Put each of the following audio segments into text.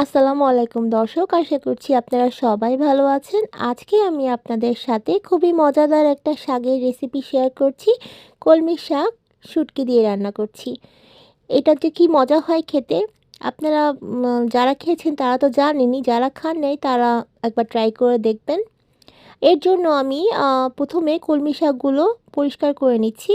আসসালামু আলাইকুম দর্শক, আশা করছি আপনারা সবাই ভালো আছেন। আজকে আমি আপনাদের সাথে খুবই মজাদার একটা শাকের রেসিপি শেয়ার করছি। কলমি শাক শুটকি দিয়ে রান্না করছি। এটা যে কি মজা হয় খেতে, আপনারা যারা খেয়েছেন তারা তো জানেনই, যারা খান নাই তারা একবার ট্রাই করে দেখবেন। এর জন্য আমি প্রথমে কলমি শাকগুলো পরিষ্কার করে নিচ্ছি।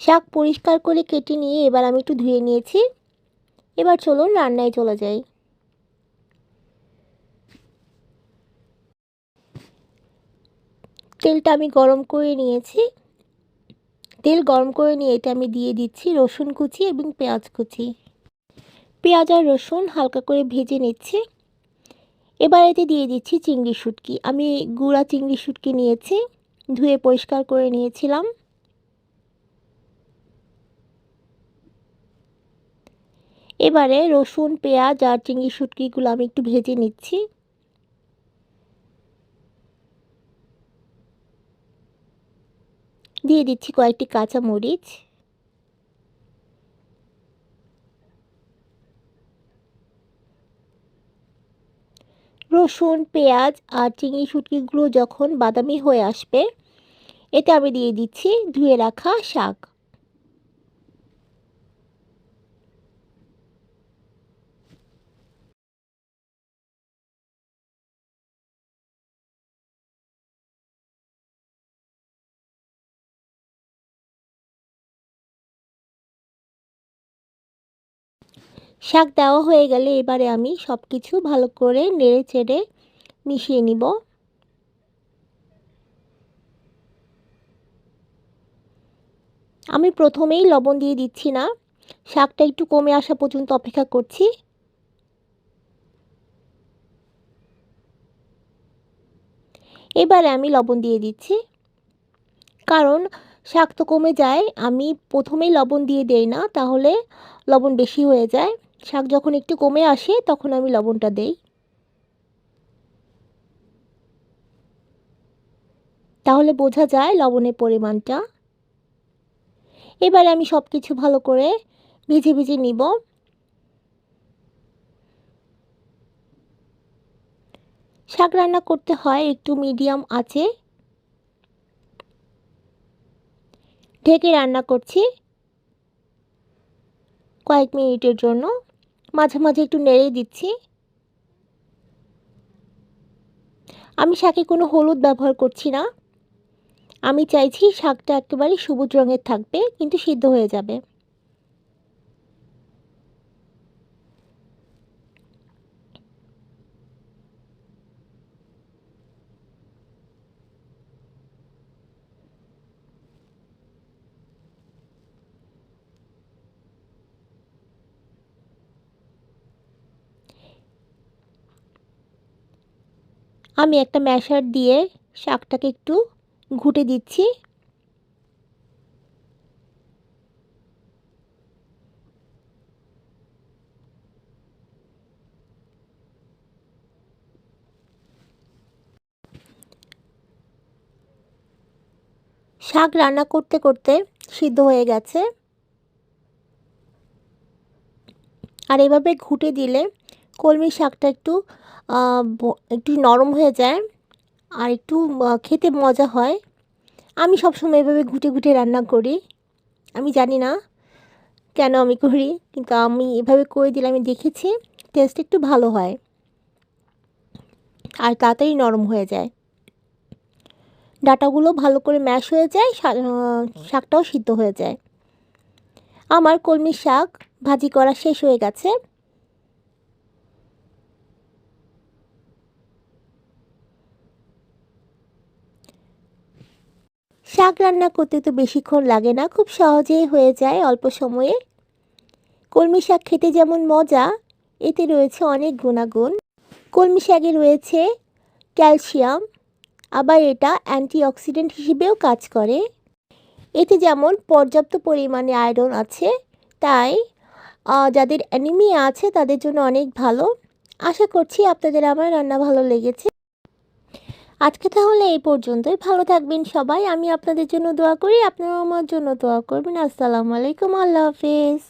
শাক পরিষ্কার করে কেটে নিয়ে এবার আমি একটু ধুয়ে নিয়েছি। এবার চলুন রান্নায় চলে যাই। তেলটা আমি গরম করে নিয়েছি। তেল গরম করে নিয়ে এতে আমি দিয়ে দিচ্ছি রসুন কুচি এবং পেঁয়াজ কুচি। পেঁয়াজ আর রসুন হালকা করে ভেজে নিচ্ছি। এবার এতে দিয়ে দিচ্ছি চিংড়ি শুটকি। আমি গুঁড়া চিংড়ি শুটকি নিয়েছি, ধুয়ে পরিষ্কার করে নিয়েছিলাম। এবারে রসুন, পেঁয়াজ আর চিংড়ি শুটকিগুলো আমি একটু ভেজে নিচ্ছি। দিয়ে দিচ্ছি কয়েকটি কাঁচা মরিচ। রসুন, পেঁয়াজ আর চিংড়ি শুটকিগুলো যখন বাদামি হয়ে আসবে, এতে আমি দিয়ে দিচ্ছি ধুয়ে রাখা শাক। শাক দেওয়া হয়ে গেলে এবারে আমি সব কিছু ভালো করে নেড়ে চেড়ে মিশিয়ে নিব। আমি প্রথমেই লবণ দিয়ে দিচ্ছি না, শাকটা একটু কমে আসা পর্যন্ত অপেক্ষা করছি। এবারে আমি লবণ দিয়ে দিচ্ছি, কারণ শাক তো কমে যায়, আমি প্রথমেই লবণ দিয়ে দেই না, তাহলে লবণ বেশি হয়ে যায়। শাক যখন একটু কমে আসে তখন আমি লবণটা দেই, তাহলে বোঝা যায় লবণের পরিমাণটা। এবারে আমি সব কিছু ভালো করে ভেজে ভেজে নিব। শাক রান্না করতে হয় একটু মিডিয়াম আঁচে, ঢেকে রান্না করছি কয়েক মিনিটের জন্য। মাঝে মাঝে একটু নেড়ে দিচ্ছি। আমি শাকে কোনো হলুদ ব্যবহার করছি না, আমি চাইছি শাকটা একেবারে সবুজ রঙের থাকবে, কিন্তু সিদ্ধ হয়ে যাবে। আমি একটা ম্যাশার দিয়ে শাকটাকে একটু ঘুটে দিচ্ছি। শাক রান্না করতে করতে সিদ্ধ হয়ে গেছে। আর এভাবে ঘুটে দিলে কলমি শাকটা একটু নরম হয়ে যায়, আর একটু খেতে মজা হয়। আমি সবসময় এভাবে ঘুটে ঘুটে রান্না করি। আমি জানি না কেন আমি করি, কিন্তু আমি এভাবে করে দিলে আমি দেখেছি টেস্ট একটু ভালো হয় আর তাড়াতাড়ি নরম হয়ে যায়। ডাঁটাগুলো ভালো করে ম্যাশ হয়ে যায়, শাকটাও সিদ্ধ হয়ে যায়। আমার কলমি শাক ভাজি করা শেষ হয়ে গেছে। শাক রান্না করতে তো বেশিক্ষণ লাগে না, খুব সহজেই হয়ে যায় অল্প সময়ে। কলমি শাক খেতে যেমন মজা, এতে রয়েছে অনেক গুণাগুণ। কলমি শাকে রয়েছে ক্যালসিয়াম, আবার এটা অ্যান্টিঅক্সিডেন্ট হিসেবেও কাজ করে। এতে যেমন পর্যাপ্ত পরিমাণে আয়রন আছে, তাই যাদের অ্যানিমিয়া আছে তাদের জন্য অনেক ভালো। আশা করছি আপনাদের আমার রান্না ভালো লেগেছে। আজকে তাহলে এই পর্যন্তই। ভালো থাকবেন সবাই। আমি আপনাদের জন্য দোয়া করি, আপনারাও আমার জন্য দোয়া করবেন। আসসালামু আলাইকুম, আল্লাহ হাফেজ।